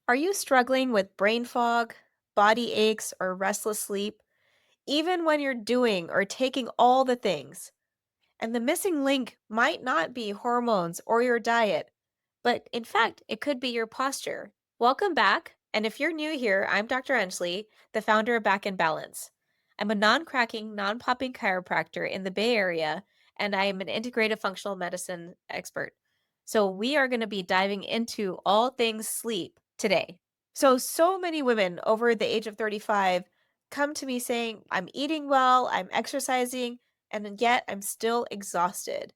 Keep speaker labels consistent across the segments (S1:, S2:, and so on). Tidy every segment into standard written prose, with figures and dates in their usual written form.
S1: Are you struggling with brain fog, body aches, or restless sleep, even when you're doing or taking all the things? And the missing link might not be hormones or your diet, but in fact, it could be your posture. Welcome back. And if you're new here, I'm Dr. Anjali, the founder of Back in Balance. I'm a non cracking, non popping chiropractor in the Bay Area, and I am an integrative functional medicine expert. So, we are going to be diving into all things sleep today. So many women over the age of 35 come to me saying, I'm eating well, I'm exercising, and yet I'm still exhausted.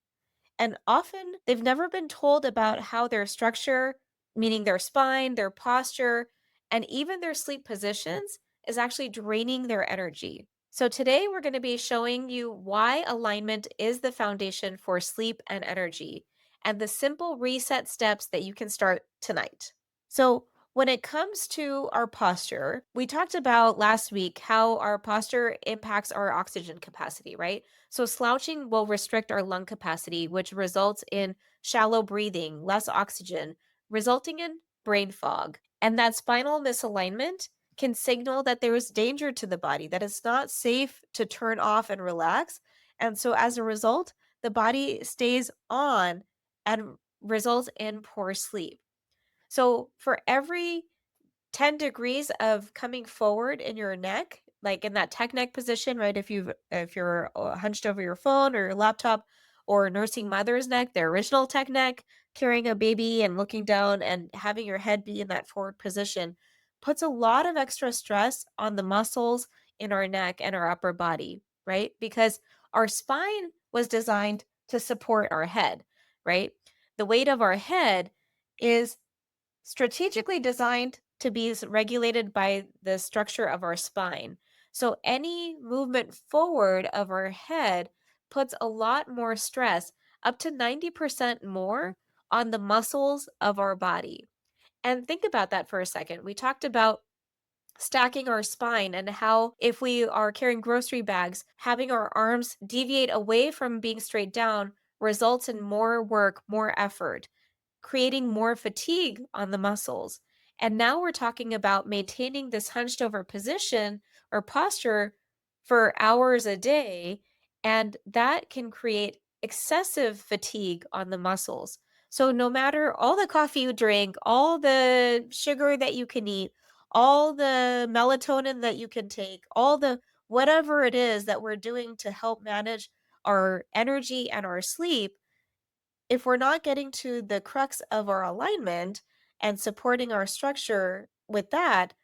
S1: And often they've never been told about how their structure, meaning their spine, their posture, and even their sleep positions, is actually draining their energy. So today we're going to be showing you why alignment is the foundation for sleep and energy, and the simple reset steps that you can start tonight. So, when it comes to our posture, we talked about last week how our posture impacts our oxygen capacity, right? So, slouching will restrict our lung capacity, which results in shallow breathing, less oxygen, resulting in brain fog. And that spinal misalignment can signal that there is danger to the body, that it's not safe to turn off and relax. And so, as a result, the body stays on and results in poor sleep. So for every 10 degrees of coming forward in your neck, like in that tech neck position, right? If you're hunched over your phone or your laptop, or nursing mother's neck, the original tech neck, carrying a baby and looking down and having your head be in that forward position puts a lot of extra stress on the muscles in our neck and our upper body, right? Because our spine was designed to support our head, right? The weight of our head is strategically designed to be regulated by the structure of our spine. So any movement forward of our head puts a lot more stress, up to 90% more, on the muscles of our body. And think about that for a second. We talked about stacking our spine and how, if we are carrying grocery bags, having our arms deviate away from being straight down results in more work, more effort, creating more fatigue on the muscles. And now we're talking about maintaining this hunched over position or posture for hours a day. And that can create excessive fatigue on the muscles. So, no matter all the coffee you drink, all the sugar that you can eat, all the melatonin that you can take, all the whatever it is that we're doing to help manage our energy and our sleep, if we're not getting to the crux of our alignment and supporting our structure with that,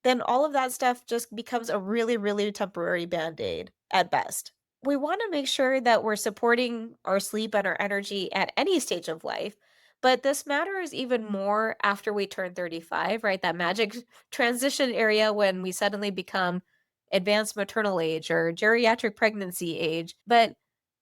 S1: then all of that stuff just becomes a really, really temporary band aid at best. We want to make sure that we're supporting our sleep and our energy at any stage of life. But this matters even more after we turn 35, right? That magic transition area when we suddenly become advanced maternal age or geriatric pregnancy age. But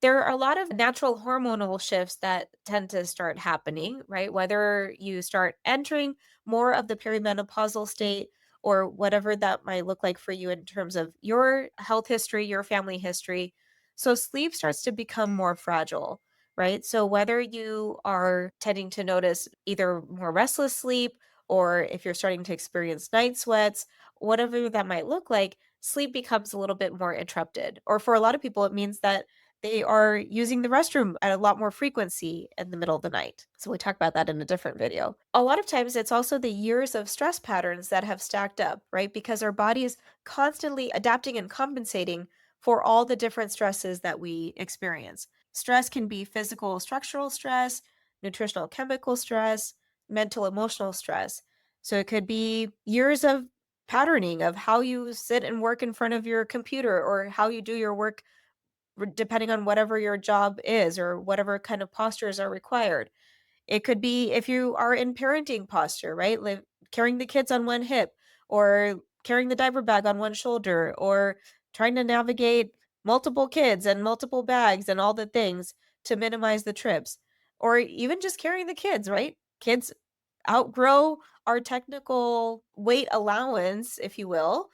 S1: there are a lot of natural hormonal shifts that tend to start happening, right? Whether you start entering more of the perimenopausal state or whatever that might look like for you in terms of your health history, your family history. So sleep starts to become more fragile, right? So whether you are tending to notice either more restless sleep, or if you're starting to experience night sweats, whatever that might look like, sleep becomes a little bit more interrupted. Or for a lot of people, it means that they are using the restroom at a lot more frequency in the middle of the night. So we talk about that in a different video. A lot of times it's also the years of stress patterns that have stacked up, right? Because our body is constantly adapting and compensating for all the different stresses that we experience. Stress can be physical, structural stress, nutritional, chemical stress, mental, emotional stress. So it could be years of patterning of how you sit and work in front of your computer, or how you do your work depending on whatever your job is or whatever kind of postures are required. It could be if you are in parenting posture, right? Carrying the kids on one hip, or carrying the diaper bag on one shoulder, or trying to navigate multiple kids and multiple bags and all the things to minimize the trips, or even just carrying the kids, right? Kids outgrow our technical weight allowance, if you will,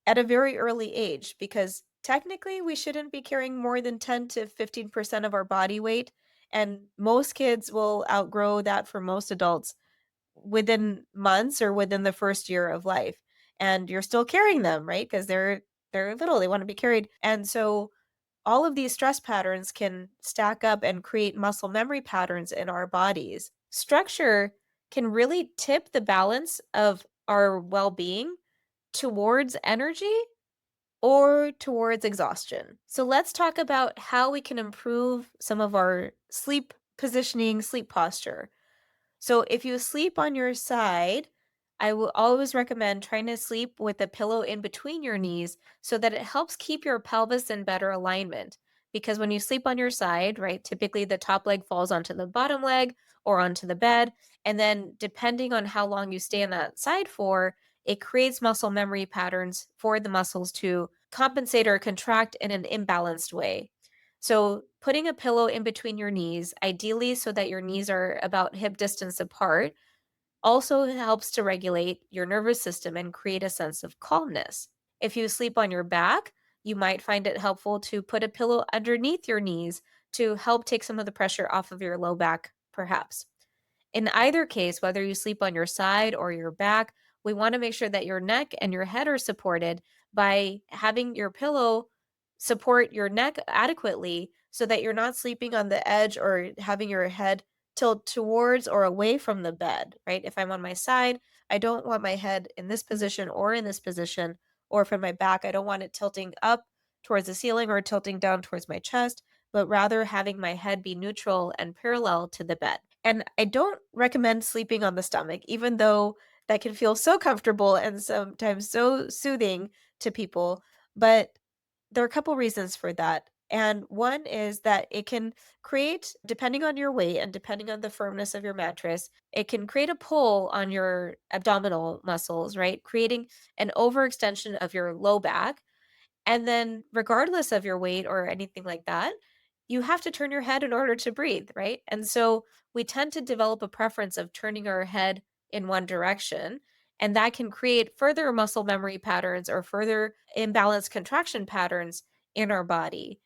S1: at a very early age, because technically we shouldn't be carrying more than 10 to 15% of our body weight, and most kids will outgrow that for most adults within months or within the first year of life. And you're still carrying them, right? Because they're little, they want to be carried. And so all of these stress patterns can stack up and create muscle memory patterns in our bodies. Structure can really tip the balance of our well-being towards energy or towards exhaustion. So let's talk about how we can improve some of our sleep positioning, sleep posture. So if you sleep on your side, I will always recommend trying to sleep with a pillow in between your knees so that it helps keep your pelvis in better alignment. Because when you sleep on your side, right, typically the top leg falls onto the bottom leg or onto the bed. And then depending on how long you stay on that side for, it creates muscle memory patterns for the muscles to compensate or contract in an imbalanced way. So, putting a pillow in between your knees, ideally so that your knees are about hip distance apart, also helps to regulate your nervous system and create a sense of calmness. If you sleep on your back, you might find it helpful to put a pillow underneath your knees to help take some of the pressure off of your low back, perhaps. In either case, whether you sleep on your side or your back, we want to make sure that your neck and your head are supported by having your pillow support your neck adequately so that you're not sleeping on the edge or having your head tilt towards or away from the bed, right? If I'm on my side, I don't want my head in this position or in this position, or from my back, I don't want it tilting up towards the ceiling or tilting down towards my chest, but rather having my head be neutral and parallel to the bed. And I don't recommend sleeping on the stomach, even though that can feel so comfortable and sometimes so soothing to people. But there are a couple reasons for that. And one is that it can create, depending on your weight and depending on the firmness of your mattress, it can create a pull on your abdominal muscles, right? Creating an overextension of your low back, and then, regardless of your weight or anything like that, you have to turn your head in order to breathe, right? And so we tend to develop a preference of turning our head in one direction. And that can create further muscle memory patterns or further imbalanced contraction patterns in our body.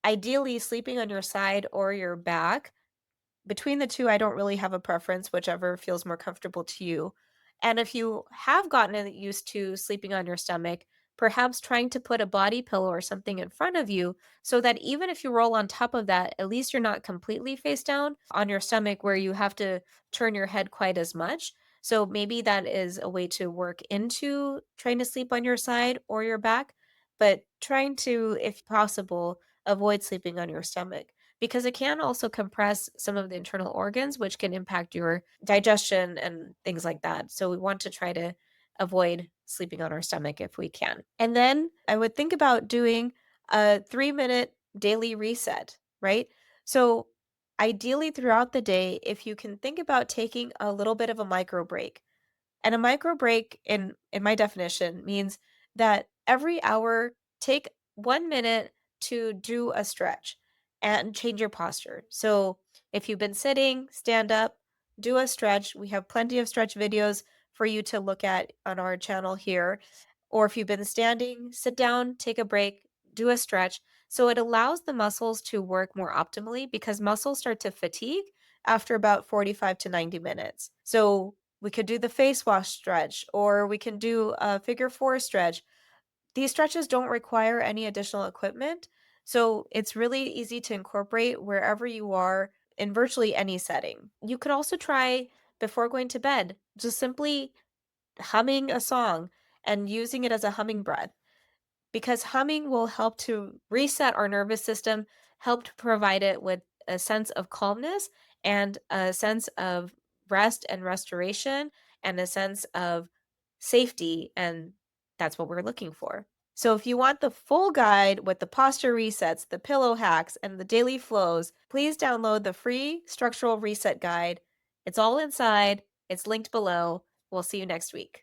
S1: Ideally, sleeping on your side or your back, between the 2, I don't really have a preference, whichever feels more comfortable to you. And if you have gotten used to sleeping on your stomach, perhaps trying to put a body pillow or something in front of you so that even if you roll on top of that, at least you're not completely face down on your stomach where you have to turn your head quite as much. So maybe that is a way to work into trying to sleep on your side or your back, but trying to, if possible, avoid sleeping on your stomach because it can also compress some of the internal organs, which can impact your digestion and things like that. So we want to try to avoid sleeping on our stomach if we can. And then I would think about doing a 3-minute daily reset, right? So ideally throughout the day, if you can think about taking a little bit of a micro break, and a micro break in my definition means that every hour take 1 minute to do a stretch and change your posture. So if you've been sitting, stand up, do a stretch. We have plenty of stretch videos for you to look at on our channel here. Or if you've been standing, sit down, take a break, do a stretch. So it allows the muscles to work more optimally because muscles start to fatigue after about 45 to 90 minutes. So we could do the face wash stretch, or we can do a figure four stretch. These stretches don't require any additional equipment, so it's really easy to incorporate wherever you are in virtually any setting. You could also try before going to bed, just simply humming a song and using it as a humming breath because humming will help to reset our nervous system, help to provide it with a sense of calmness and a sense of rest and restoration and a sense of safety. And that's what we're looking for. So, if you want the full guide with the posture resets, the pillow hacks, and the daily flows, please download the free structural reset guide. It's all inside, it's linked below. We'll see you next week.